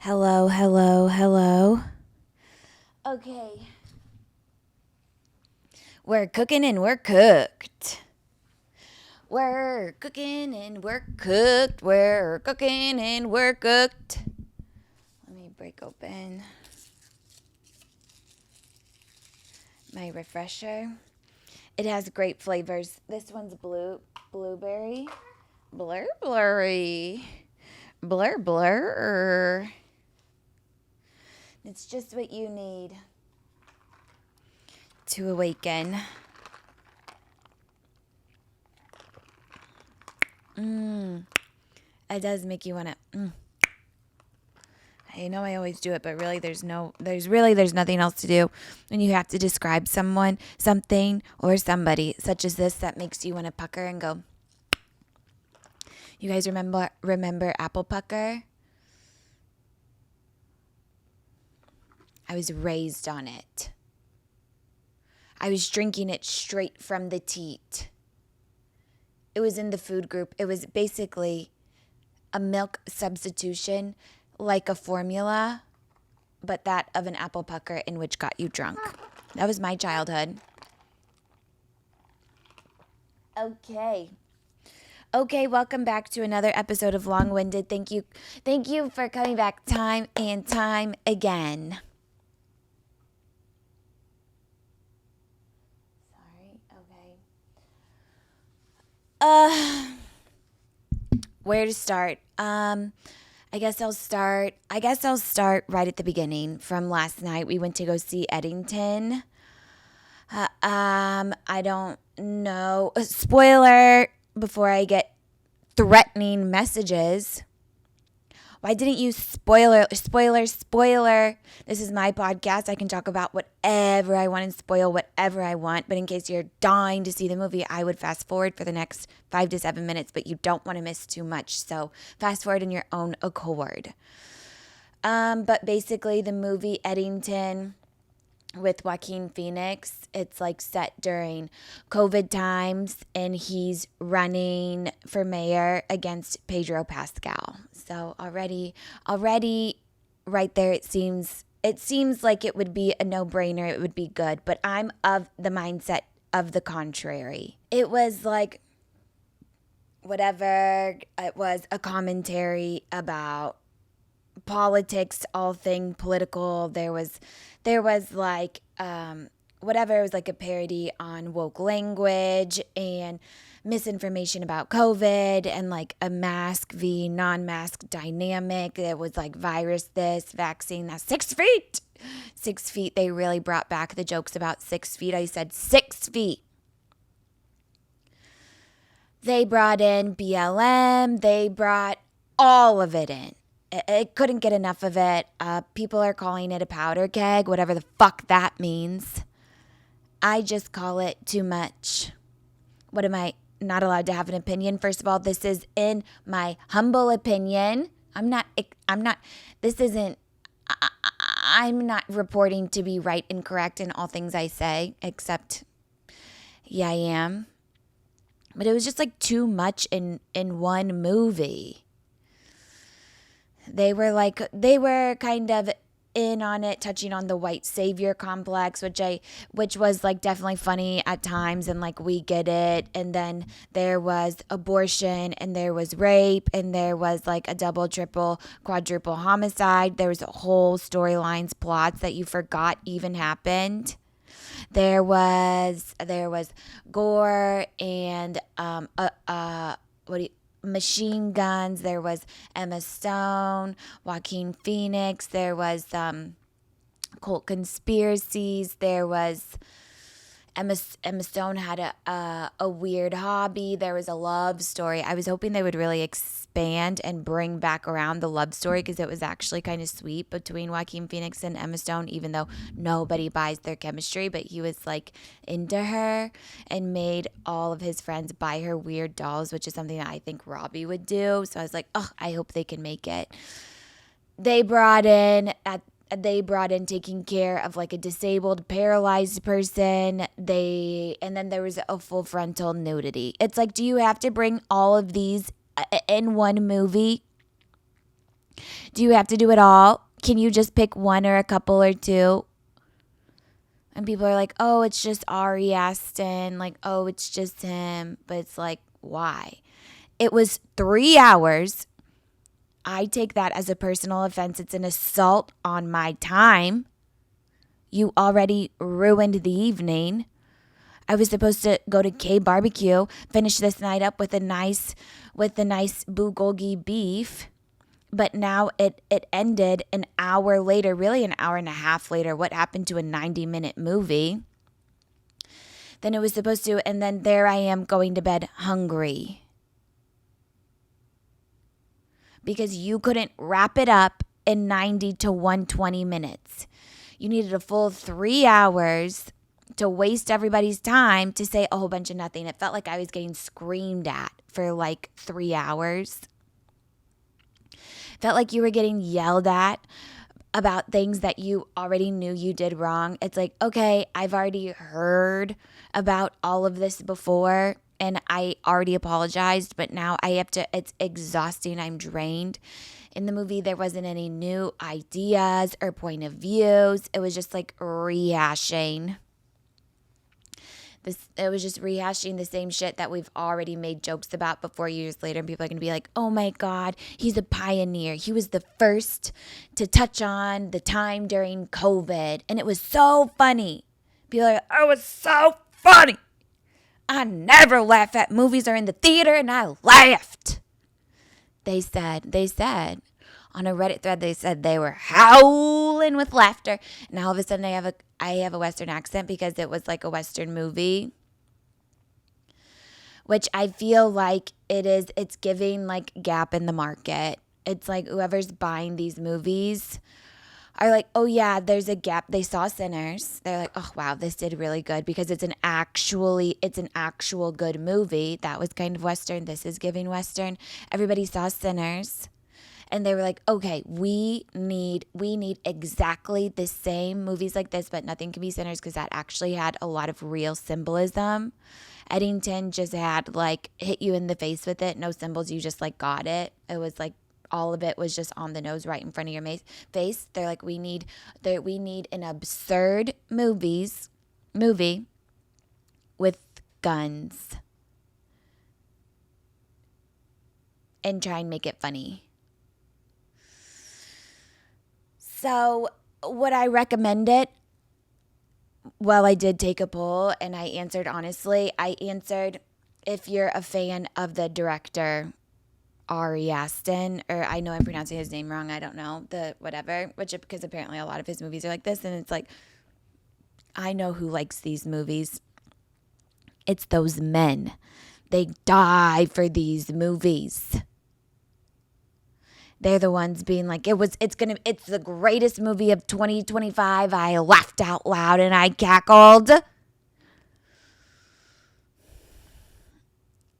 Hello, hello, hello. Okay. We're cooking and we're cooked. We're cooking and we're cooked. We're cooking and we're cooked. Let me break open my refresher. It has great flavors. This one's blueberry. Blurry. Blur. It's just what you need to awaken. It does make you want to. I know I always do it, but really there's nothing else to do when you have to describe someone, something, or somebody such as this that makes you want to pucker and go. You guys remember apple pucker? I was raised on it. I was drinking it straight from the teat. It was in the food group. It was basically a milk substitution, like a formula, but that of an apple pucker in which got you drunk. That was my childhood. Okay, welcome back to another episode of Long Winded. Thank you for coming back time and time again. Sorry, okay. Where to start? I guess I'll start right at the beginning from last night. We went to go see Eddington. I don't know. Spoiler before I get threatening messages. Why didn't you spoiler? This is my podcast. I can talk about whatever I want and spoil whatever I want. But in case you're dying to see the movie, I would fast forward for the next 5 to 7 minutes. But you don't want to miss too much. So fast forward in your own accord. But basically the movie Eddington with Joaquin Phoenix, it's like set during COVID times and he's running for mayor against Pedro Pascal. So already right there it seems like it would be a no-brainer, it would be good, but I'm of the mindset of the contrary. It was like whatever, it was a commentary about politics, all thing political. There was like whatever, it was like a parody on woke language and misinformation about COVID and like a mask v non-mask dynamic. It was like virus this, vaccine that. 6 feet. 6 feet. They really brought back the jokes about 6 feet. I said 6 feet. They brought in BLM. They brought all of it in. I couldn't get enough of it. People are calling it a powder keg, whatever the fuck that means. I just call it too much. What, am I not allowed to have an opinion? First of all, this is in my humble opinion. I'm not reporting to be right and correct in all things I say, except, yeah, I am. But it was just like too much in one movie. They were kind of in on it, touching on the white savior complex, which was like definitely funny at times, and like we get it. And then there was abortion, and there was rape, and there was like a double, triple, quadruple homicide. There was whole storylines, plots that you forgot even happened. There was gore and machine guns. There was Emma Stone, Joaquin Phoenix. There was cult conspiracies. There was Emma Stone had a weird hobby. There was a love story. I was hoping they would really expand and bring back around the love story, because it was actually kind of sweet between Joaquin Phoenix and Emma Stone, even though nobody buys their chemistry. But he was like into her and made all of his friends buy her weird dolls, which is something that I think Robbie would do. So I was like, oh, I hope they can make it. They brought in taking care of like a disabled, paralyzed person. And then there was a full frontal nudity. It's like, do you have to bring all of these in one movie? Do you have to do it all? Can you just pick one or a couple or two? And people are like, oh, it's just Ari Aston. Like, oh, it's just him. But it's like, why? It was 3 hours. I take that as a personal offense. It's an assault on my time. You already ruined the evening. I was supposed to go to K Barbecue, finish this night up with the nice bulgogi beef. But now it ended an hour later, really an hour and a half later. What happened to a 90-minute movie? Then it was supposed to, and then there I am going to bed hungry. Because you couldn't wrap it up in 90 to 120 minutes. You needed a full 3 hours to waste everybody's time to say a whole bunch of nothing. It felt like I was getting screamed at for like 3 hours. Felt like you were getting yelled at about things that you already knew you did wrong. It's like, okay, I've already heard about all of this before and I already apologized, but now I have to, it's exhausting. I'm drained. In the movie, there wasn't any new ideas or point of views. It was just like rehashing. It was just rehashing the same shit that we've already made jokes about before years later. And people are going to be like, oh my God, he's a pioneer. He was the first to touch on the time during COVID. And it was so funny. People are like, oh, it's so funny. I never laugh at movies or in the theater, and I laughed. They said on a Reddit thread, they said they were howling with laughter. And all of a sudden I have a Western accent because it was like a Western movie, which I feel like it's giving like gap in the market. It's like whoever's buying these movies are like, oh yeah, there's a gap. They saw Sinners. They're like, oh wow, this did really good because it's an actual good movie. That was kind of Western. This is giving Western. Everybody saw Sinners. And they were like, okay, we need exactly the same movies like this, but nothing can be Sinners because that actually had a lot of real symbolism. Eddington just had like hit you in the face with it. No symbols. You just like got it. It was like all of it was just on the nose right in front of your face. They're like, we need an absurd movie with guns and try and make it funny. So would I recommend it? Well, I did take a poll and I answered honestly. I answered if you're a fan of the director, Ari Aston, or I know I'm pronouncing his name wrong. I don't know, because apparently a lot of his movies are like this. And it's like, I know who likes these movies. It's those men. They die for these movies. They're the ones being like, it's the greatest movie of 2025. I laughed out loud and I cackled.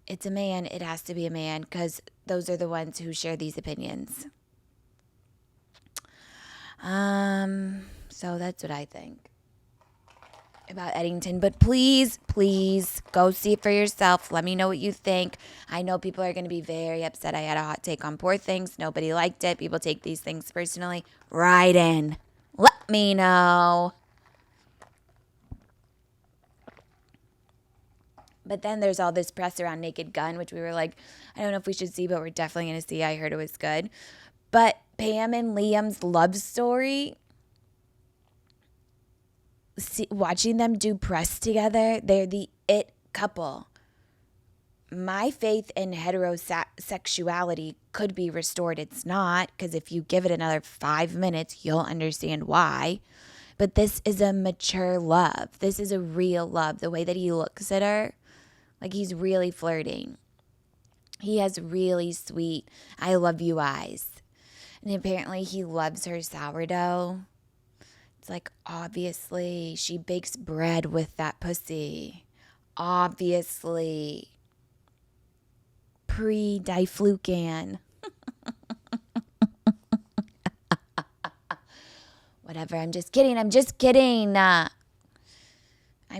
It's a man. It has to be a man because those are the ones who share these opinions. So that's what I think about Eddington. But please go see it for yourself. Let me know what you think. I know people are going to be very upset. I had a hot take on Poor Things. Nobody liked it. People take these things personally. Write in. Let me know. But then there's all this press around Naked Gun, which we were like, I don't know if we should see, but we're definitely going to see. I heard it was good. But Pam and Liam's love story, watching them do press together, they're the it couple. My faith in heterosexuality could be restored. It's not, because if you give it another 5 minutes, you'll understand why. But this is a mature love. This is a real love. The way that he looks at her, like he's really flirting. He has really sweet, I love you eyes. And apparently he loves her sourdough. It's like, obviously, she bakes bread with that pussy. Obviously. Pre-diflucan. Whatever, I'm just kidding. I'm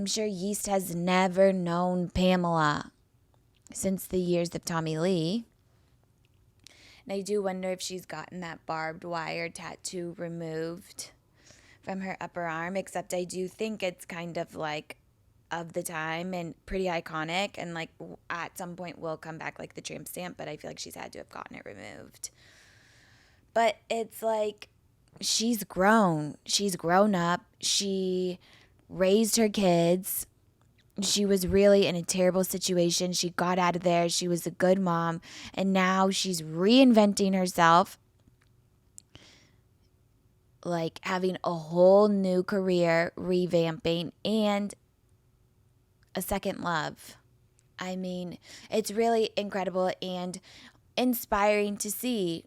sure yeast has never known Pamela since the years of Tommy Lee. And I do wonder if she's gotten that barbed wire tattoo removed from her upper arm, except I do think it's kind of like of the time and pretty iconic, and like at some point will come back like the tramp stamp, but I feel like she's had to have gotten it removed. But it's like she's grown. She's grown up. She raised her kids. She was really in a terrible situation. She got out of there. She was a good mom. And now she's reinventing herself, like having a whole new career, revamping, and a second love. I mean, it's really incredible and inspiring to see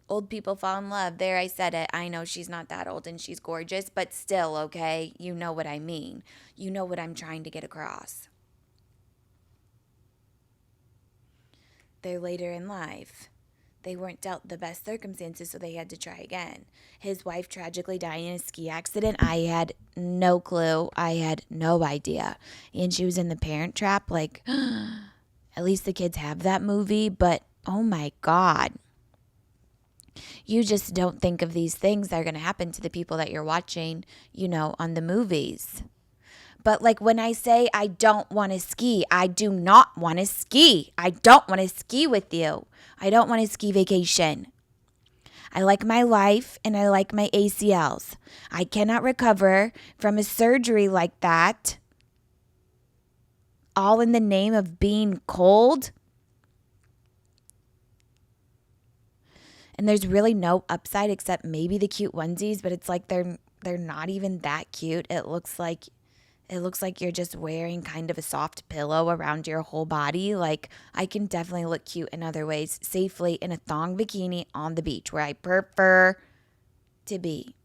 old people fall in love. There, I said it. I know she's not that old and she's gorgeous, but still, okay? You know what I mean. You know what I'm trying to get across. They're later in life. They weren't dealt the best circumstances, so they had to try again. His wife tragically dying in a ski accident. I had no clue. I had no idea. And she was in the Parent Trap. Like, at least the kids have that movie, but oh my God. You just don't think of these things that are going to happen to the people that you're watching, on the movies. But like when I say I don't want to ski, I do not want to ski. I don't want to ski with you. I don't want to ski vacation. I like my life and I like my ACLs. I cannot recover from a surgery like that, all in the name of being cold. And there's really no upside except maybe the cute onesies, but it's like they're not even that cute. It looks like you're just wearing kind of a soft pillow around your whole body. Like, I can definitely look cute in other ways, safely in a thong bikini on the beach where I prefer to be.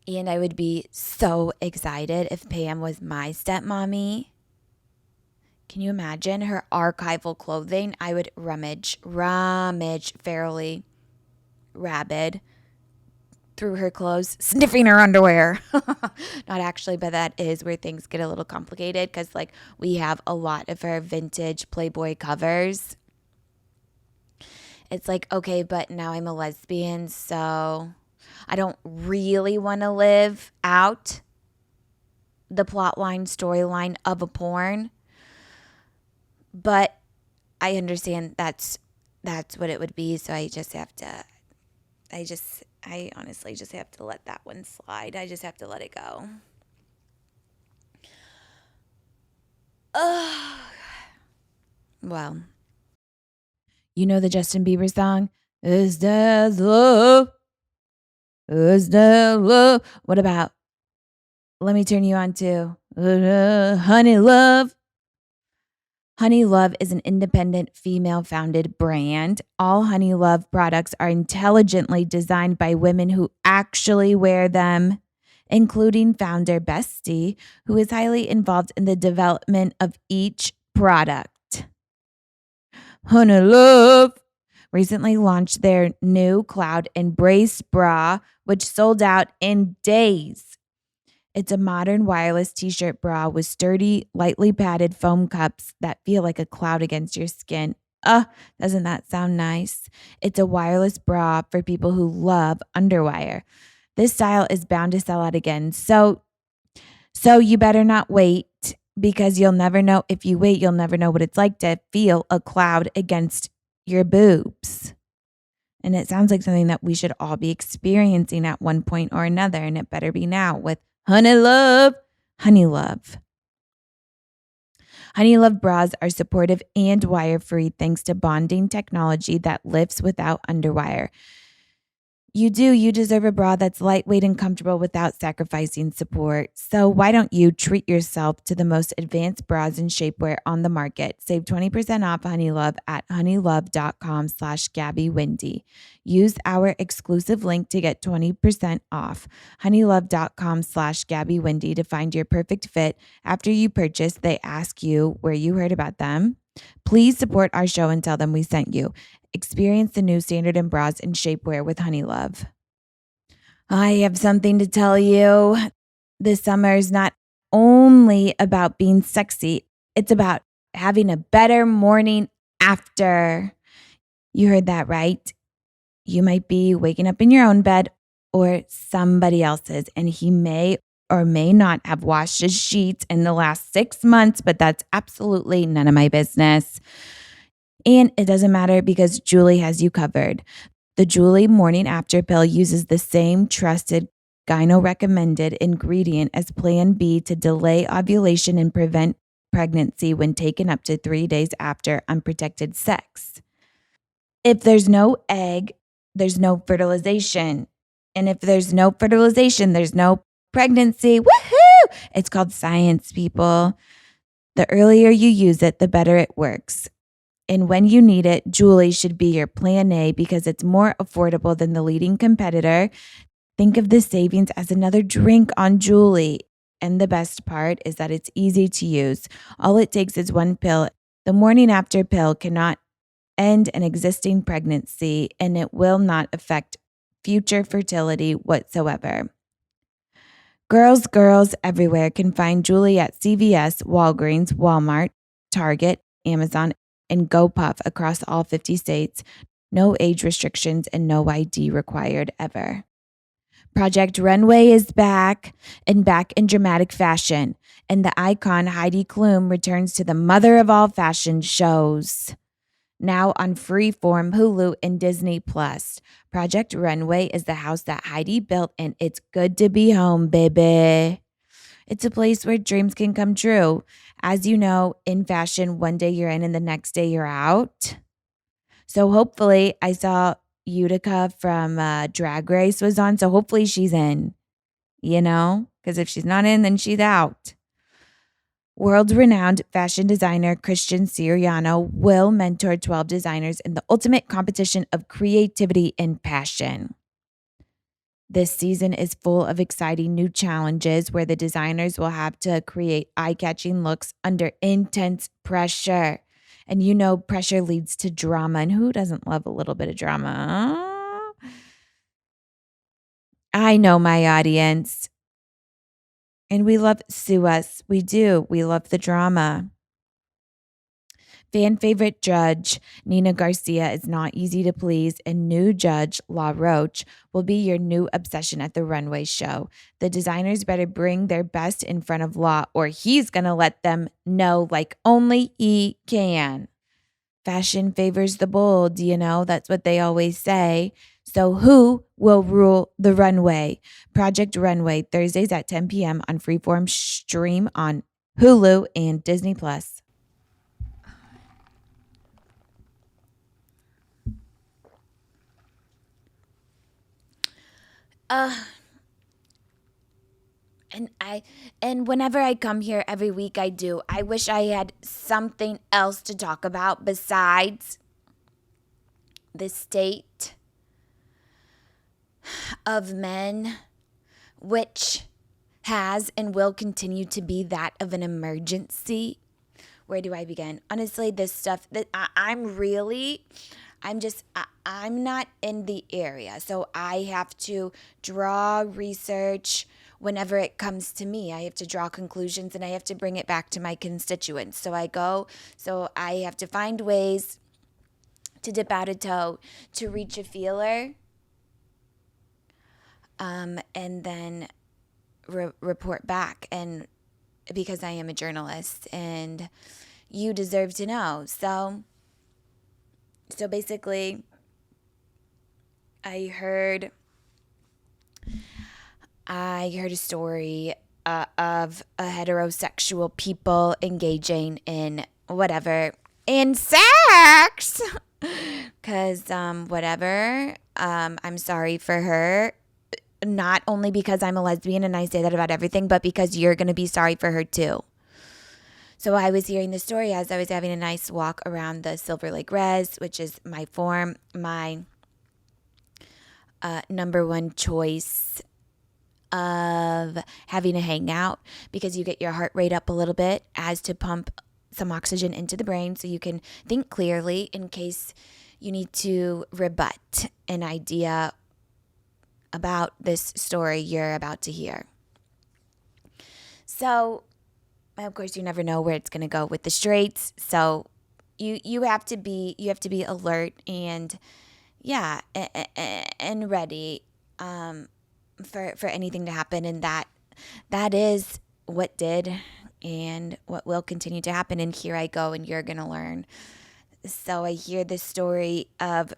And I would be so excited if Pam was my stepmommy. Can you imagine her archival clothing? I would rummage fairly rabid through her clothes, sniffing her underwear. Not actually, but that is where things get a little complicated because, like, we have a lot of her vintage Playboy covers. It's like, okay, but now I'm a lesbian, so I don't really want to live out the plotline, storyline of a porn. But I understand that's what it would be, so I honestly just have to let that one slide. I just have to let it go. Well, you know the Justin Bieber song? Is that love? Is that love? What about Let Me Turn You On To Honey Love? Honey Love is an independent, female-founded brand. All Honey Love products are intelligently designed by women who actually wear them, including founder Bestie, who is highly involved in the development of each product. Honey Love recently launched their new Cloud Embrace bra, which sold out in days. It's a modern wireless t-shirt bra with sturdy, lightly padded foam cups that feel like a cloud against your skin. Doesn't that sound nice? It's a wireless bra for people who love underwire. This style is bound to sell out again. So you better not wait, because you'll never know. If you wait, you'll never know what it's like to feel a cloud against your boobs. And it sounds like something that we should all be experiencing at one point or another, and it better be now with Honey Love. Honey Love. Honey Love bras are supportive and wire-free thanks to bonding technology that lifts without underwire. You deserve a bra that's lightweight and comfortable without sacrificing support. So why don't you treat yourself to the most advanced bras and shapewear on the market? Save 20% off Honey Love at honeylove.com/GabbyWindy. Use our exclusive link to get 20% off. honeylove.com/GabbyWindy to find your perfect fit. After you purchase, they ask you where you heard about them. Please support our show and tell them we sent you. Experience the new standard in bras and shapewear with Honey Love. I have something to tell you. This summer is not only about being sexy, it's about having a better morning after. You heard that right. You might be waking up in your own bed or somebody else's, and he may or may not have washed his sheets in the last 6 months, but that's absolutely none of my business. And it doesn't matter because Julie has you covered. The Julie Morning After Pill uses the same trusted gyno recommended ingredient as Plan B to delay ovulation and prevent pregnancy when taken up to 3 days after unprotected sex. If there's no egg, there's no fertilization. And if there's no fertilization, there's no pregnancy. Woohoo! It's called science, people. The earlier you use it, the better it works. And when you need it, Julie should be your plan A because it's more affordable than the leading competitor. Think of the savings as another drink on Julie. And the best part is that it's easy to use. All it takes is one pill. The Morning After Pill cannot end an existing pregnancy, and it will not affect future fertility whatsoever. Girls everywhere can find Julie at CVS, Walgreens, Walmart, Target, Amazon, and GoPuff across all 50 states. No age restrictions and no ID required ever. Project Runway is back in dramatic fashion, and the icon Heidi Klum returns to the mother of all fashion shows. Now on Freeform, Hulu, and Disney+. Project Runway is the house that Heidi built, and it's good to be home, baby. It's a place where dreams can come true. As you know, in fashion, one day you're in and the next day you're out. So hopefully, I saw Utica from Drag Race was on, so hopefully she's in, because if she's not in, then she's out. World-renowned fashion designer Christian Siriano will mentor 12 designers in the ultimate competition of creativity and passion. This season is full of exciting new challenges where the designers will have to create eye-catching looks under intense pressure. And pressure leads to drama. And who doesn't love a little bit of drama? I know my audience. And we love Sue Us. We do. We love the drama. Fan favorite judge Nina Garcia is not easy to please, and new judge La Roche will be your new obsession at the Runway show. The designers better bring their best in front of La, or he's going to let them know like only he can. Fashion favors the bold, that's what they always say. So who will rule the runway? Project Runway, Thursdays at 10 p.m. on Freeform, stream on Hulu and Disney+. And whenever I come here every week, I do. I wish I had something else to talk about besides the state of men, which has and will continue to be that of an emergency. Where do I begin? Honestly, this stuff that I'm not in the area. So I have to draw research whenever it comes to me. I have to draw conclusions and I have to bring it back to my constituents. So I have to find ways to dip out a toe, to reach a feeler, and then report back. And because I am a journalist and you deserve to know. So basically, I heard a story of a heterosexual people engaging in sex. Because whatever. I'm sorry for her. Not only because I'm a lesbian and I say that about everything, but because you're going to be sorry for her too. So I was hearing the story as I was having a nice walk around the Silver Lake Res, which is my number one choice of having a hangout, because you get your heart rate up a little bit as to pump some oxygen into the brain so you can think clearly in case you need to rebut an idea about this story you're about to hear. So, of course, you never know where it's going to go with the straights. So, You have to be alert and and ready for anything to happen, and that is what did and what will continue to happen. And here I go, and you're gonna learn. So I hear this story of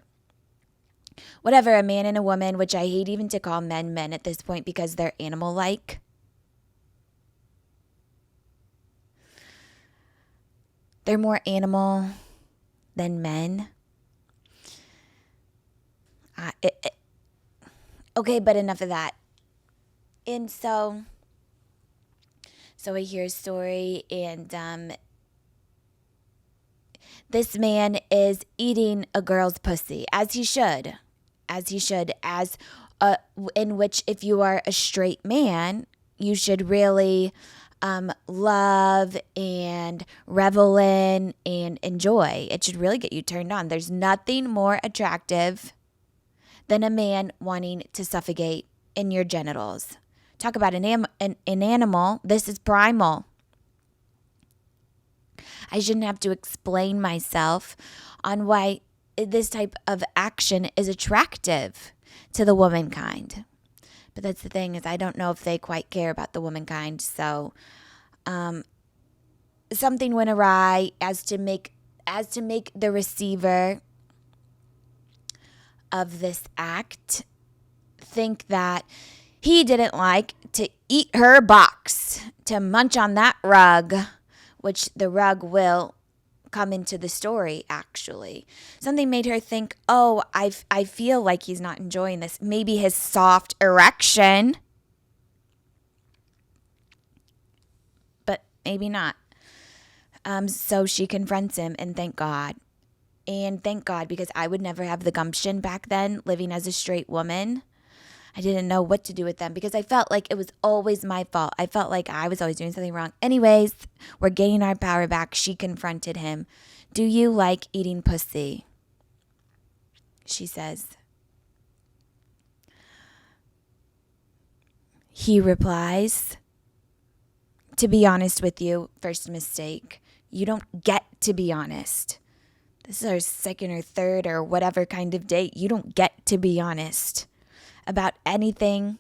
whatever, a man and a woman, which I hate even to call men at this point because they're animal-like. They're more animal than men. Okay, but enough of that. And so I hear a story, and this man is eating a girl's pussy, as he should, in which if you are a straight man, you should really love and revel in and enjoy. It should really get you turned on. There's nothing more attractive than a man wanting to suffocate in your genitals. Talk about an animal. This is primal. I shouldn't have to explain myself on why this type of action is attractive to the womankind. But that's the thing, is I don't know if they quite care about the womankind. So something went awry as to make the receiver of this act think that he didn't like to eat her box, to munch on that rug, which the rug will come into the story, actually. Something made her think, oh, I feel like he's not enjoying this. Maybe his soft erection. But maybe not. So she confronts him, and thank God. And thank God, because I would never have the gumption back then, living as a straight woman. I didn't know what to do with them because I felt like it was always my fault. I felt like I was always doing something wrong. Anyways, we're gaining our power back. She confronted him. Do you like eating pussy? She says. He replies, to be honest with you, first mistake. You don't get to be honest. This is our second or third or whatever kind of date. You don't get to be honest about anything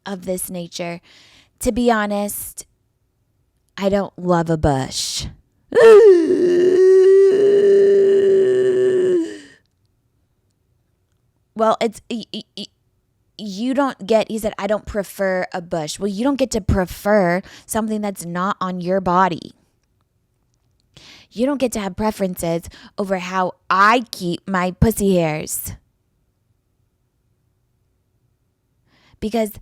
of this nature. To be honest, I don't love a bush. Well, you don't get, he said, I don't prefer a bush. Well, you don't get to prefer something that's not on your body. You don't get to have preferences over how I keep my pussy hairs. Because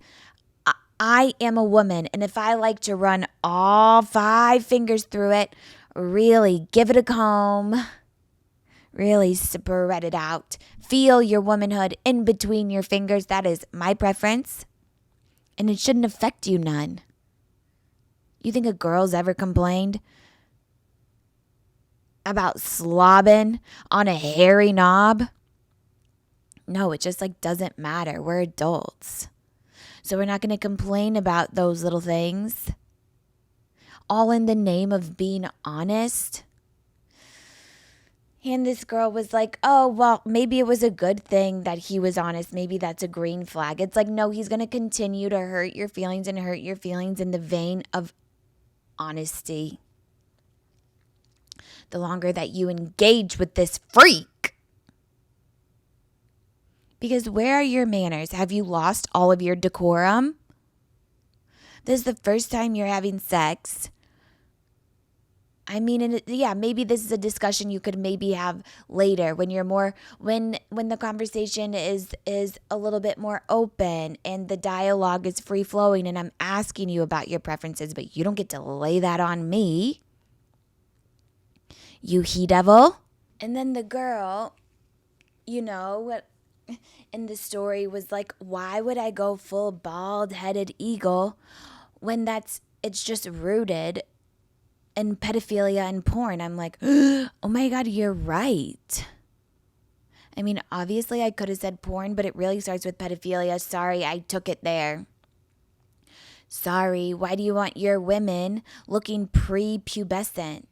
I am a woman, and if I like to run all 5 fingers through it, really give it a comb, really spread it out, feel your womanhood in between your fingers, that is my preference, and it shouldn't affect you none. You think a girl's ever complained about slobbing on a hairy knob? No, it just doesn't matter. We're adults. So we're not going to complain about those little things. All in the name of being honest. And this girl was like, oh, well, maybe it was a good thing that he was honest. Maybe that's a green flag. It's like, no, he's going to continue to hurt your feelings in the vein of honesty. The longer that you engage with this freak. Because where are your manners? Have you lost all of your decorum? This is the first time you're having sex. I mean, maybe this is a discussion you could maybe have later when you're more, when the conversation is a little bit more open and the dialogue is free flowing and I'm asking you about your preferences, but you don't get to lay that on me. You he-devil. And then the girl, in the story was like, why would I go full bald-headed eagle when it's just rooted in pedophilia and porn? I'm like, oh my God, you're right. I mean, obviously I could have said porn, but it really starts with pedophilia. Sorry, I took it there. Sorry, why do you want your women looking prepubescent?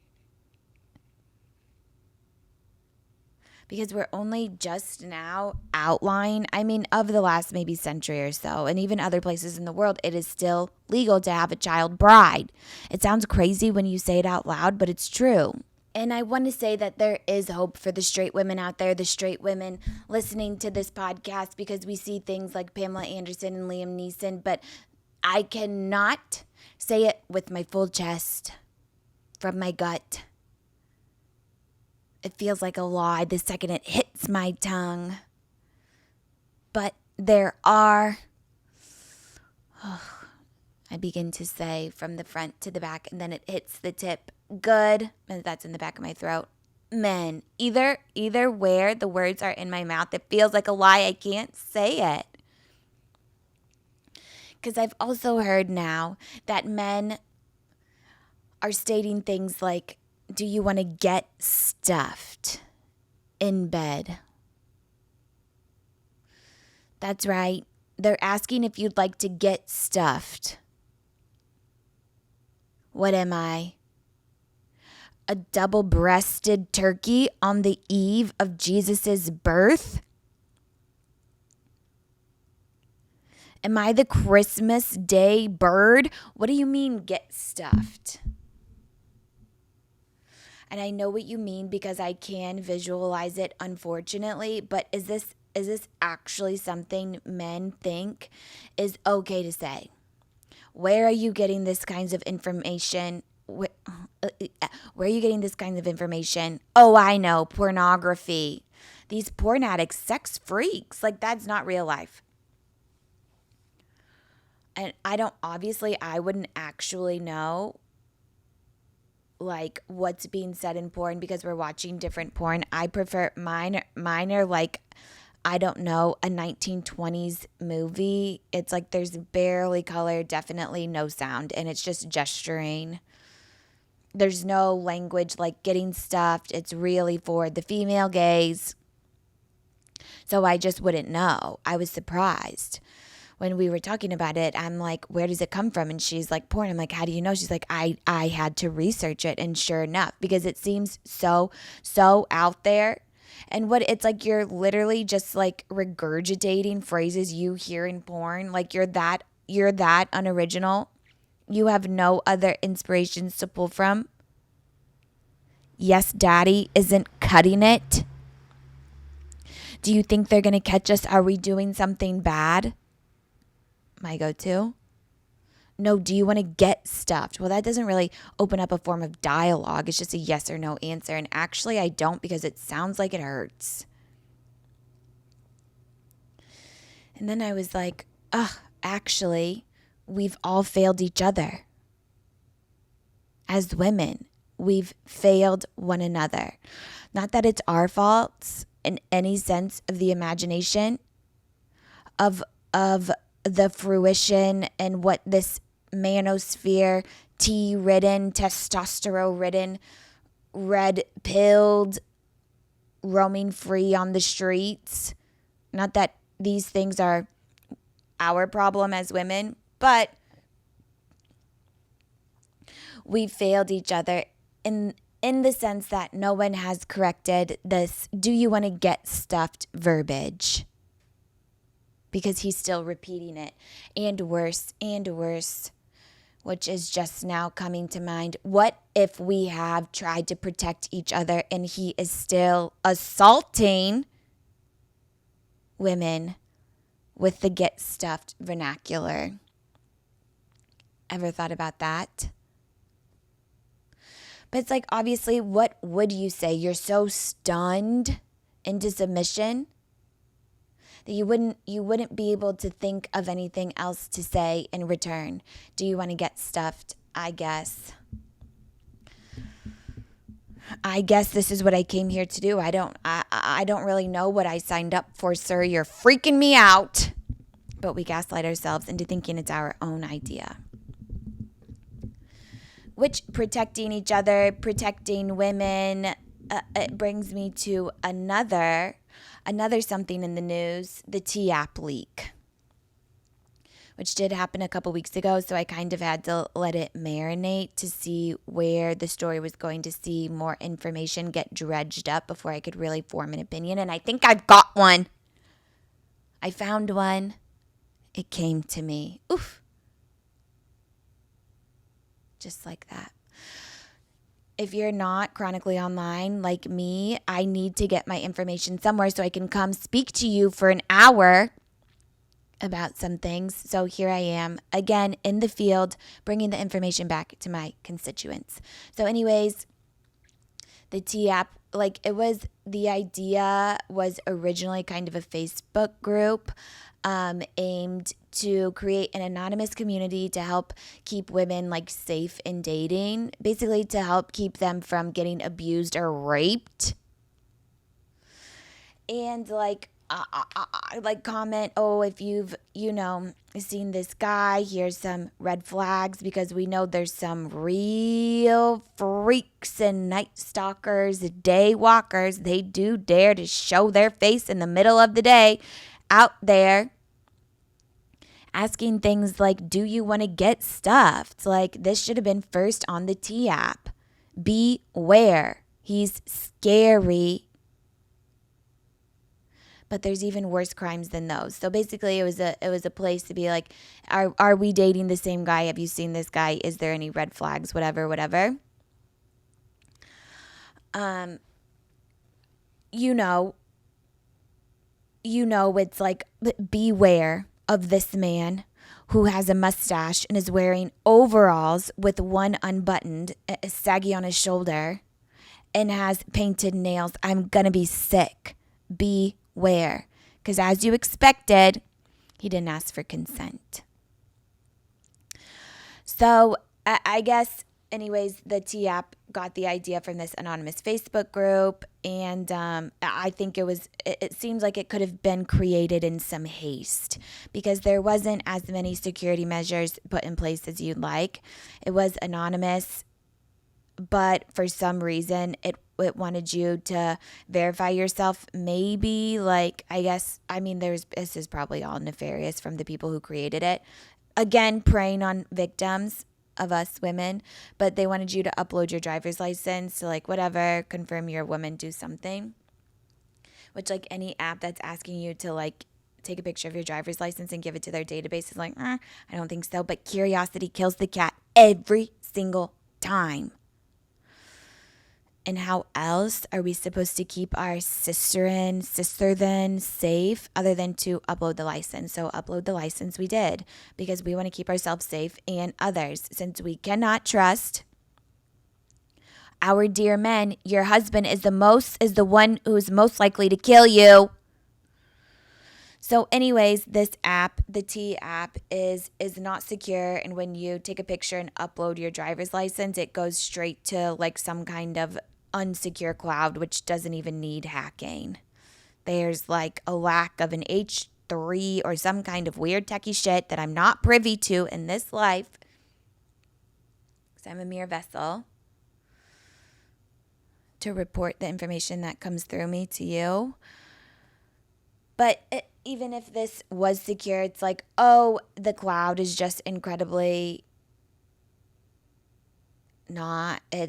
Because we're only just now outline, of the last maybe century or so, and even other places in the world, it is still legal to have a child bride. It sounds crazy when you say it out loud, but it's true. And I want to say that there is hope for the straight women out there, the straight women listening to this podcast, because we see things like Pamela Anderson and Liam Neeson, but I cannot say it with my full chest from my gut. It feels like a lie the second it hits my tongue. But there are, I begin to say from the front to the back, and then it hits the tip. Good, and that's in the back of my throat. Men, either where the words are in my mouth, it feels like a lie. I can't say it. Because I've also heard now that men are stating things like, do you want to get stuffed in bed? That's right. They're asking if you'd like to get stuffed. What am I? A double-breasted turkey on the eve of Jesus' birth? Am I the Christmas Day bird? What do you mean get stuffed? And I know what you mean because I can visualize it, unfortunately, but is this actually something men think is okay to say? Where are you getting this kinds of information? Where are you getting this kind of information? Oh, I know, pornography. These porn addicts, sex freaks, like that's not real life. And I wouldn't actually know like what's being said in porn because we're watching different porn. I prefer mine are like, I don't know, a 1920s movie. It's like there's barely color, definitely no sound, and it's just gesturing. There's no language like getting stuffed. It's really for the female gaze. So I just wouldn't know. I was surprised. When we were talking about it, I'm like, where does it come from? And she's like, porn. I'm like, how do you know? She's like, I had to research it. And sure enough, because it seems so out there. And what it's like, you're literally just like regurgitating phrases you hear in porn. Like you're that unoriginal. You have no other inspirations to pull from. Yes, daddy isn't cutting it. Do you think they're going to catch us? Are we doing something bad? My go-to. No, do you want to get stuffed? Well, that doesn't really open up a form of dialogue. It's just a yes or no answer. And actually, I don't because it sounds like it hurts. And then I was like, actually, we've all failed each other. As women, we've failed one another. Not that it's our faults in any sense of the imagination of the fruition and what this manosphere, tea-ridden, testosterone-ridden, red-pilled, roaming free on the streets. Not that these things are our problem as women, but we failed each other in the sense that no one has corrected this "do you want to get stuffed" verbiage. Because he's still repeating it. And worse, which is just now coming to mind. What if we have tried to protect each other and he is still assaulting women with the get stuffed vernacular? Ever thought about that? But it's like, obviously, what would you say? You're so stunned into submission that you wouldn't be able to think of anything else to say in return. Do you want to get stuffed? I guess this is what I came here to do. I don't really know what I signed up for, sir. You're freaking me out. But we gaslight ourselves into thinking it's our own idea. Which, protecting each other, protecting women, it brings me to another something in the news, the T-app leak, which did happen a couple weeks ago. So I kind of had to let it marinate to see where the story was going, to see more information get dredged up before I could really form an opinion. And I think I've got one. I found one. It came to me. Oof. Just like that. If you're not chronically online like me, I need to get my information somewhere so I can come speak to you for an hour about some things. So here I am again in the field, bringing the information back to my constituents. So anyways, the T app, the idea was originally kind of a Facebook group aimed to create an anonymous community to help keep women safe in dating, basically to help keep them from getting abused or raped. And comment, oh, if you've seen this guy, here's some red flags, because we know there's some real freaks and night stalkers, day walkers. They do dare to show their face in the middle of the day out there asking things like, do you want to get stuffed? This should have been first on the T app. Beware. He's scary. But there's even worse crimes than those. So basically it was a place to be like, are we dating the same guy? Have you seen this guy? Is there any red flags? Whatever. It's like, beware of this man who has a mustache and is wearing overalls with one unbuttoned, saggy on his shoulder, and has painted nails. I'm gonna be sick. Beware. Because as you expected, he didn't ask for consent. So I guess, anyways, the T app got the idea from this anonymous Facebook group, and I think it seems like it could have been created in some haste because there wasn't as many security measures put in place as you'd like. It was anonymous, but for some reason it wanted you to verify yourself. Maybe this is probably all nefarious from the people who created it. Again, preying on victims of us women, but they wanted you to upload your driver's license to whatever, confirm you're a woman, do something. Which any app that's asking you to take a picture of your driver's license and give it to their database is I don't think so. But curiosity kills the cat every single time. And how else are we supposed to keep our sister then safe other than to upload the license? So upload the license we did because we want to keep ourselves safe and others. Since we cannot trust our dear men, your husband is the one who's most likely to kill you. So anyways, this app, the T app, is not secure. And when you take a picture and upload your driver's license, it goes straight to some kind of unsecure cloud, which doesn't even need hacking. There's a lack of an H3 or some kind of weird techie shit that I'm not privy to in this life, because I'm a mere vessel to report the information that comes through me to you. But even if this was secure, it's the cloud is just incredibly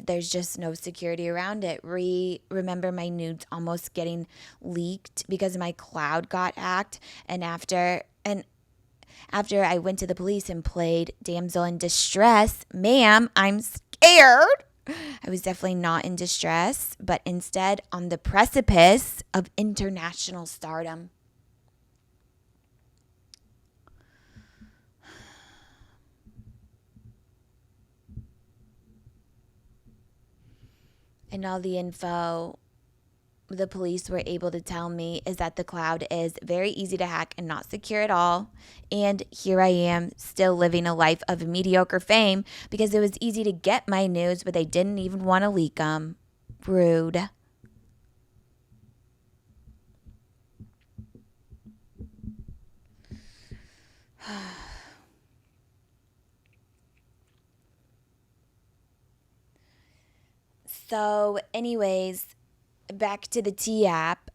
there's just no security around it. Remember my nudes almost getting leaked because my cloud got hacked, and after I went to the police and played damsel in distress, ma'am, I'm scared. I was definitely not in distress, but instead on the precipice of international stardom. And all the info the police were able to tell me is that the cloud is very easy to hack and not secure at all. And here I am still living a life of mediocre fame because it was easy to get my news, but they didn't even want to leak them. Rude. So anyways, back to the T app.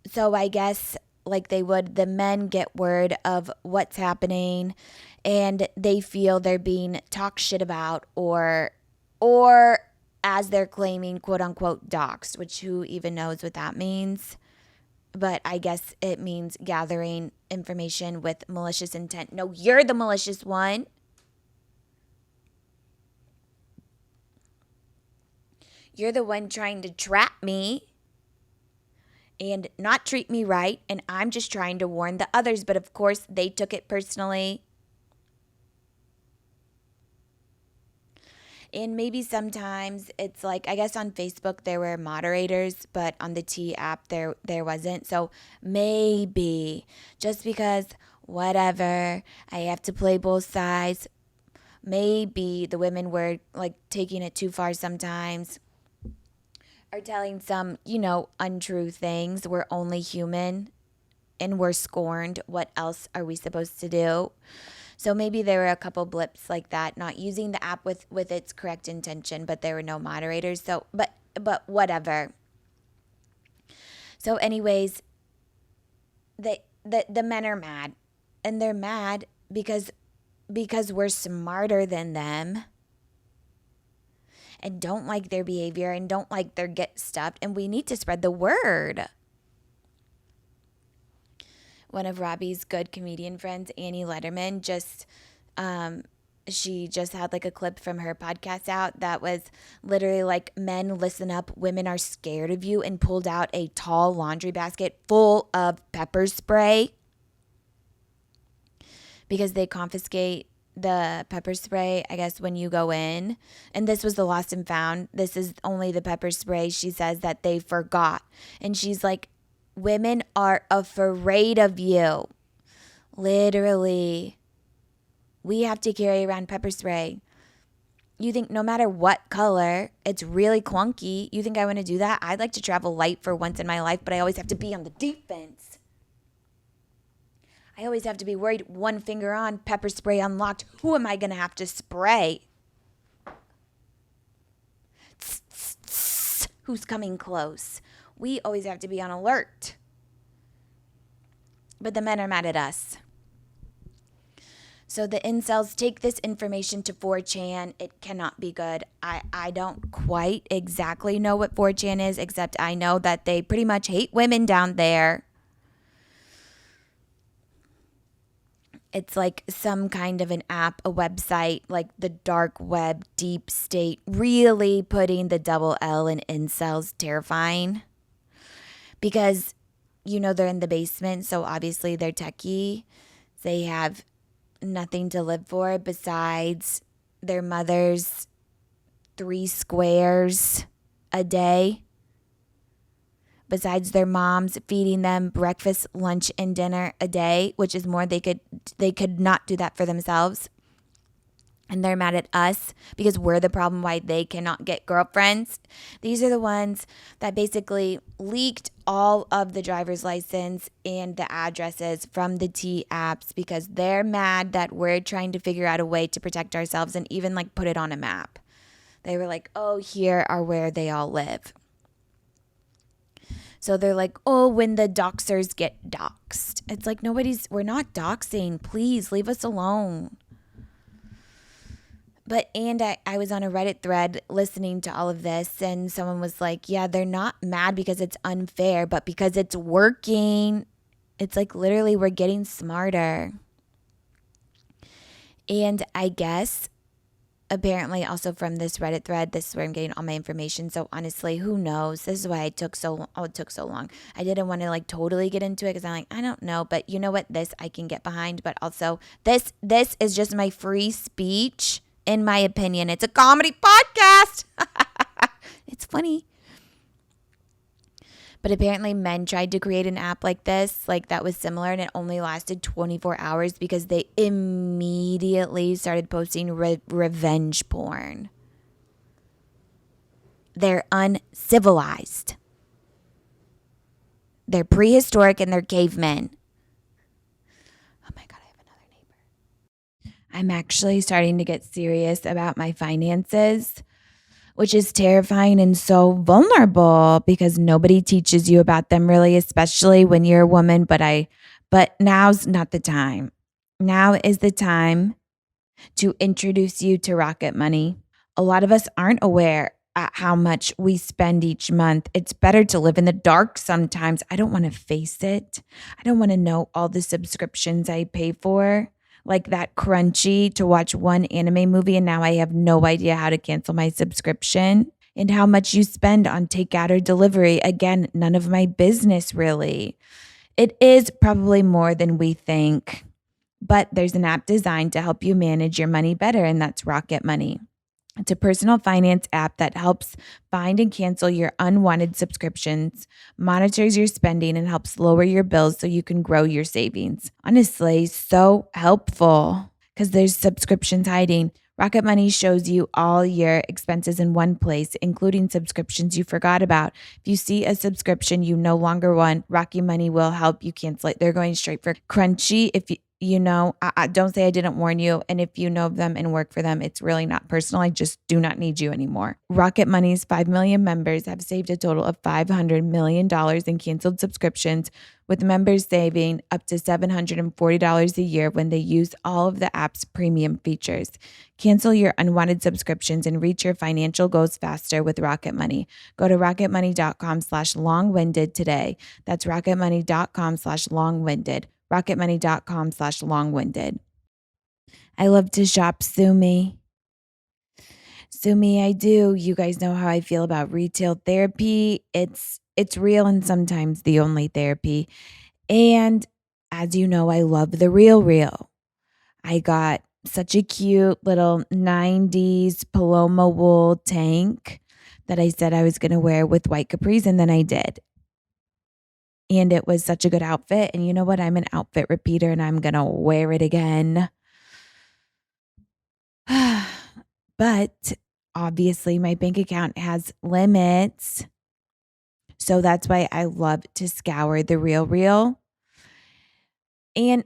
So I guess like they would, the men get word of what's happening and they feel they're being talked shit about or as they're claiming, quote unquote, doxed, which who even knows what that means. But I guess it means gathering information with malicious intent. No, you're the malicious one. You're the one trying to trap me and not treat me right. And I'm just trying to warn the others. But of course, they took it personally. And maybe sometimes it's like, I guess on Facebook there were moderators, but on the T app there wasn't. So maybe just because whatever, I have to play both sides. Maybe the women were like taking it too far sometimes, or telling some, untrue things. We're only human and we're scorned. What else are we supposed to do? So maybe there were a couple blips like that, not using the app with its correct intention, but there were no moderators. So, but whatever. So anyways, the men are mad, and they're mad because we're smarter than them and don't like their behavior and don't like their get stuffed, and we need to spread the word. One of Robbie's good comedian friends, Annie Letterman, she just had like a clip from her podcast out that was literally like, men, listen up, women are scared of you, and pulled out a tall laundry basket full of pepper spray because they confiscate the pepper spray, I guess, when you go in. And this was the lost and found. This is only the pepper spray, she says, that they forgot. And she's like, women are afraid of you. Literally. We have to carry around pepper spray. You think no matter what color, it's really clunky. You think I want to do that? I'd like to travel light for once in my life, but I always have to be on the defense. I always have to be worried, one finger on, pepper spray unlocked. Who am I going to have to spray? Tss, tss, tss. Who's coming close? We always have to be on alert. But the men are mad at us. So the incels take this information to 4chan. It cannot be good. I don't quite exactly know what 4chan is, except I know that they pretty much hate women down there. It's like some kind of an app, a website, like the dark web, deep state, really putting the double L in incels terrifying. Because, they're in the basement, so obviously they're techie. They have nothing to live for besides their mother's 3 squares a day. Besides their moms feeding them breakfast, lunch, and dinner a day, which is more they could not do that for themselves. And they're mad at us because we're the problem why they cannot get girlfriends. These are the ones that basically leaked all of the driver's license and the addresses from the T apps because they're mad that we're trying to figure out a way to protect ourselves and even like put it on a map. They were like, oh, here are where they all live. So they're like, oh, when the doxers get doxed. It's like, we're not doxing. Please leave us alone. And I was on a Reddit thread listening to all of this, and someone was like, yeah, they're not mad because it's unfair, but because it's working. It's like literally we're getting smarter. And I guess apparently also from this Reddit thread, this is where I'm getting all my information. So honestly, who knows? This is why it took so long. I didn't want to like totally get into it because I'm like, I don't know. But you know what? This I can get behind. But also this is just my free speech. In my opinion, it's a comedy podcast. It's funny. But apparently men tried to create an app like this, like that was similar, and it only lasted 24 hours because they immediately started posting revenge porn. They're uncivilized. They're prehistoric and they're cavemen. Oh my God, I have another neighbor. I'm actually starting to get serious about my finances. which is terrifying and so vulnerable because nobody teaches you about them really, especially when you're a woman. But now's not the time. Now is the time to introduce you to Rocket Money. A lot of us aren't aware at how much we spend each month. It's better to live in the dark sometimes. I don't want to face it. I don't want to know all the subscriptions I pay for, like that Crunchy to watch one anime movie, and now I have no idea how to cancel my subscription. And how much you spend on takeout or delivery. Again, none of my business really. It is probably more than we think. But there's an app designed to help you manage your money better, and that's Rocket Money. It's a personal finance app that helps find and cancel your unwanted subscriptions, monitors your spending, and helps lower your bills so you can grow your savings. Honestly, so helpful because there's subscriptions hiding. Rocket Money shows you all your expenses in one place, including subscriptions you forgot about. If you see a subscription you no longer want, Rocket Money will help you cancel it. They're going straight for Crunchy. If you know, I don't say I didn't warn you. And if you know them and work for them, it's really not personal. I just do not need you anymore. Rocket Money's 5 million members have saved a total of $500 million in canceled subscriptions, with members saving up to $740 a year when they use all of the app's premium features. Cancel your unwanted subscriptions and reach your financial goals faster with Rocket Money. Go to rocketmoney.com/longwinded today. That's rocketmoney.com/longwinded. rocketmoney.com/longwinded. I love to shop. Sue me. Sue me, I do. You guys know how I feel about retail therapy. It's real and sometimes the only therapy. And as you know, I love the RealReal. I got such a cute little 90s Paloma wool tank that I said I was going to wear with white capris, and then I did. And it was such a good outfit. And you know what? I'm an outfit repeater and I'm going to wear it again. But obviously, my bank account has limits. So that's why I love to scour the RealReal. And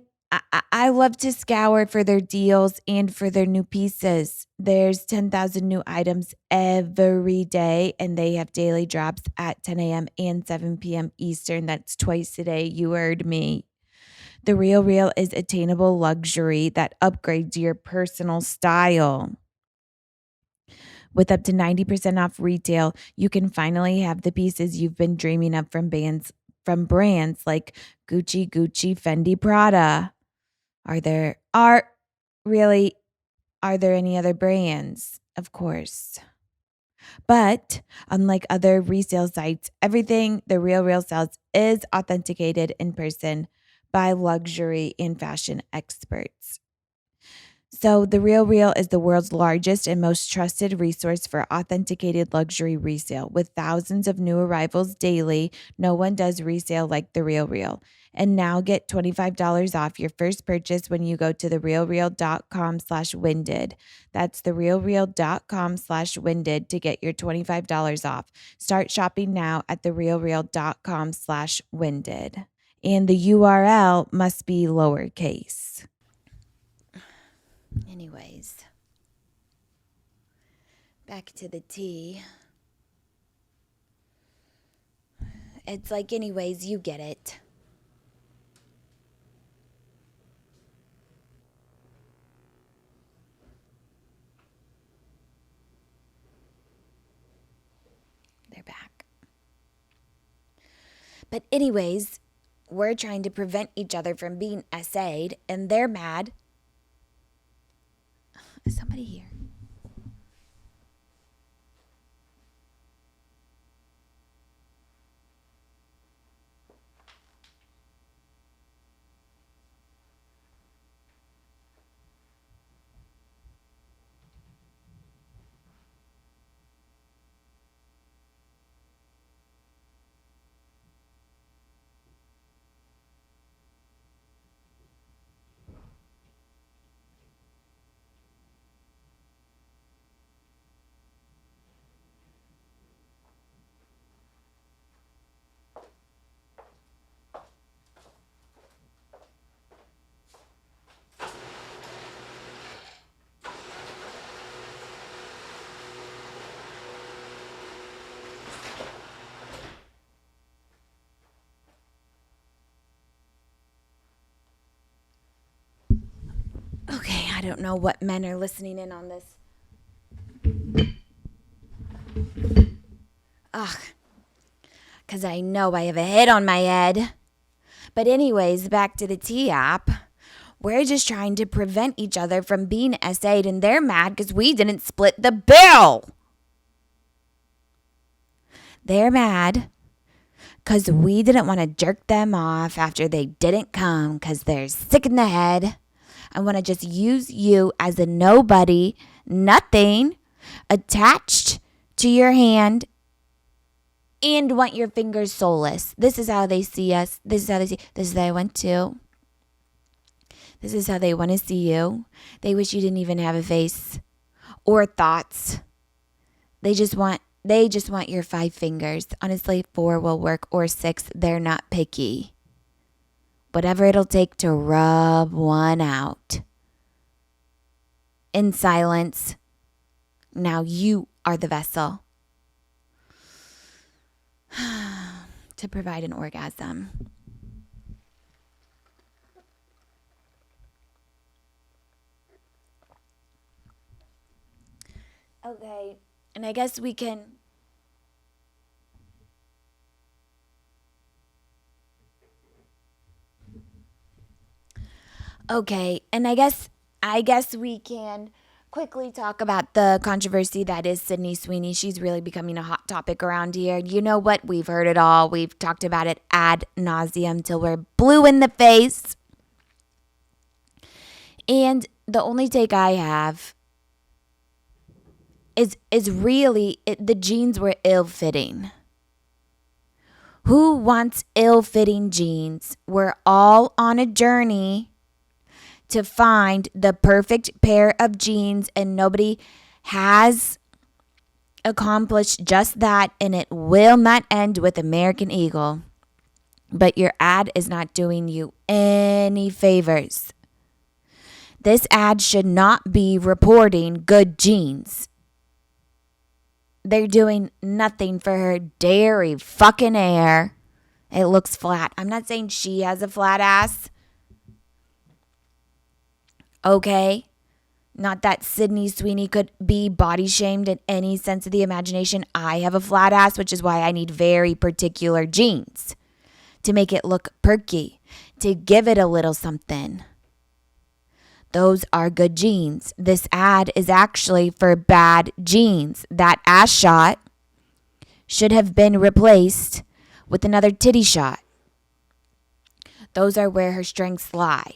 I love to scour for their deals and for their new pieces. There's 10,000 new items every day, and they have daily drops at 10 a.m. and 7 p.m. Eastern. That's twice a day. You heard me. The RealReal is attainable luxury that upgrades your personal style. With up to 90% off retail, you can finally have the pieces you've been dreaming of from brands like Gucci, Fendi, Prada. Are there any other brands? Of course. But unlike other resale sites, everything the RealReal sells is authenticated in person by luxury and fashion experts. So the RealReal is the world's largest and most trusted resource for authenticated luxury resale. With thousands of new arrivals daily, no one does resale like the RealReal. And now get $25 off your first purchase when you go to therealreal.com/winded. That's therealreal.com/winded to get your $25 off. Start shopping now at therealreal.com/winded. And the URL must be lowercase. Anyways, back to the tea. It's like, anyways, you get it. They're back. But anyways, we're trying to prevent each other from being SA'd, and they're mad. Is somebody here? don't know what men are listening in on this. Ugh. Because I know I have a hit on my head. But anyways, back to the T-app. We're just trying to prevent each other from being SA'd, and they're mad because we didn't split the bill. They're mad because we didn't want to jerk them off after they didn't come because they're sick in the head. I want to just use you as a nobody, nothing, attached to your hand, and want your fingers soulless. This is how they see us. This is how they want to. This is how they want to see you. They wish you didn't even have a face or thoughts. They just want your 5 fingers. Honestly, 4 will work, or 6. They're not picky. Whatever it'll take to rub one out. In silence. Now you are the vessel to provide an orgasm. Okay, and I guess we can... Okay, and I guess we can quickly talk about the controversy that is Sydney Sweeny. She's really becoming a hot topic around here. You know what? We've heard it all. We've talked about it ad nauseum till we're blue in the face. And the only take I have is really the jeans were ill-fitting. Who wants ill-fitting jeans? We're all on a journey to find the perfect pair of jeans, and nobody has accomplished just that, and it will not end with American Eagle. But your ad is not doing you any favors. This ad should not be reporting good jeans. They're doing nothing for her dairy fucking hair. It looks flat. I'm not saying she has a flat ass. Okay? Not that Sydney Sweeny could be body shamed in any sense of the imagination. I have a flat ass, which is why I need very particular jeans to make it look perky, to give it a little something. Those are good jeans. This ad is actually for bad jeans. That ass shot should have been replaced with another titty shot. Those are where her strengths lie.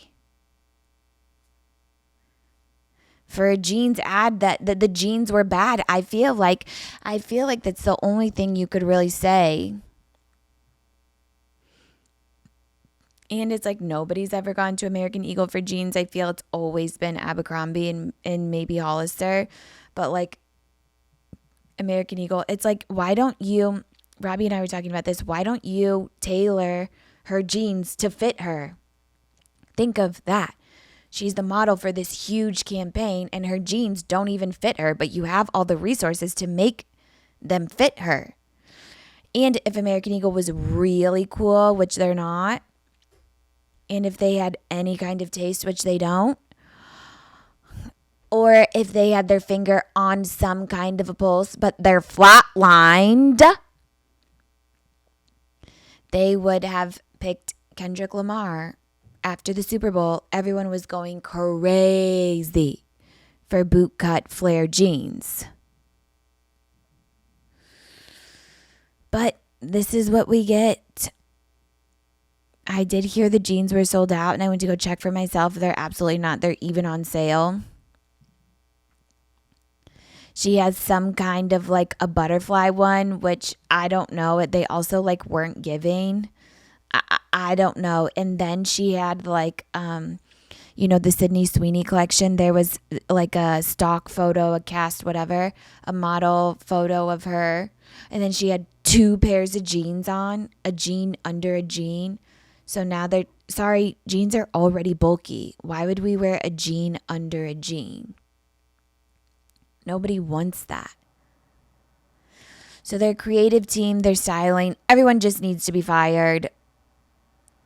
For a jeans ad that the jeans were bad, I feel like that's the only thing you could really say. And it's like nobody's ever gone to American Eagle for jeans. I feel it's always been Abercrombie and maybe Hollister. But like American Eagle, it's like, why don't you, Robbie and I were talking about this, why don't you tailor her jeans to fit her? Think of that. She's the model for this huge campaign and her jeans don't even fit her, but you have all the resources to make them fit her. And if American Eagle was really cool, which they're not, and if they had any kind of taste, which they don't, or if they had their finger on some kind of a pulse, but they're flatlined, they would have picked Kendrick Lamar. After the Super Bowl, everyone was going crazy for bootcut flare jeans. But this is what we get. I did hear the jeans were sold out, and I went to go check for myself. They're absolutely not. They're even on sale. She has some kind of like a butterfly one, which I don't know. They also like weren't giving. I don't know. And then she had like, the Sydney Sweeny collection. There was like a stock photo, a cast, whatever, a model photo of her. And then she had 2 pairs of jeans on, a jean under a jean. So now jeans are already bulky. Why would we wear a jean under a jean? Nobody wants that. So their creative team, their styling, everyone just needs to be fired.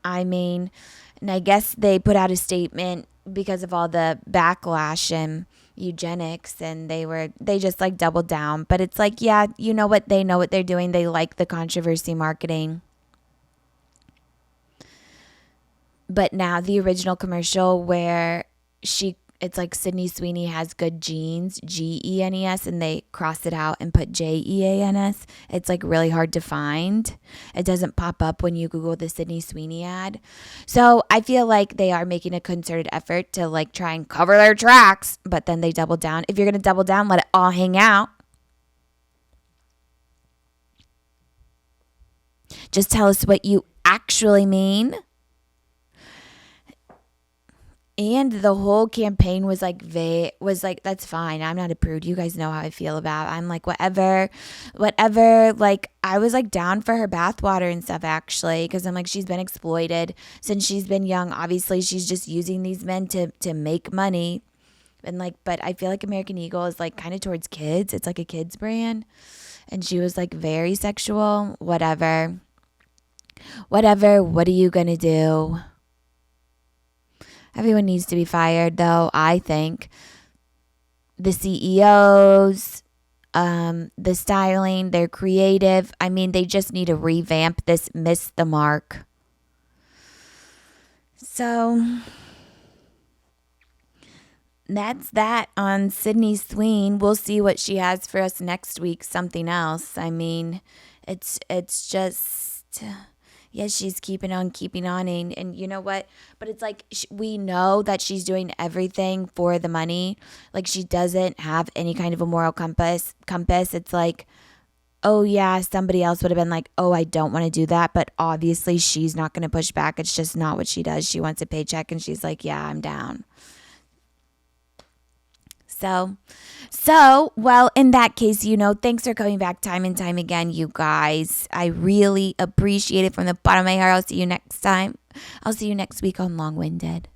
I mean, and I guess they put out a statement because of all the backlash and eugenics, and they just like doubled down. But it's like, yeah, you know what? They know what they're doing. They like the controversy marketing. But now the original commercial where it's like Sydney Sweeny has good genes, Genes, and they cross it out and put Jeans. It's like really hard to find. It doesn't pop up when you Google the Sydney Sweeny ad. So I feel like they are making a concerted effort to like try and cover their tracks, but then they double down. If you're going to double down, let it all hang out. Just tell us what you actually mean. And the whole campaign was like that's fine. I'm not a prude. You guys know how I feel about. I'm like whatever. Like I was like down for her bathwater and stuff actually, because I'm like she's been exploited since she's been young. Obviously, she's just using these men to make money, and like, but I feel like American Eagle is like kind of towards kids. It's like a kids brand, and she was like very sexual. Whatever. What are you gonna do? Everyone needs to be fired, though, I think. The CEOs, the styling, they're creative. I mean, they just need to revamp this Miss the Mark. So that's that on Sydney Sweeny. We'll see what she has for us next week. Something else. I mean, it's just... Yes, she's keeping on. And you know what? But it's like we know that she's doing everything for the money. Like she doesn't have any kind of a moral compass. It's like, oh, yeah, somebody else would have been like, oh, I don't want to do that. But obviously she's not going to push back. It's just not what she does. She wants a paycheck and she's like, yeah, I'm down. So, well, in that case, thanks for coming back time and time again, you guys. I really appreciate it from the bottom of my heart. I'll see you next time. I'll see you next week on Long Winded.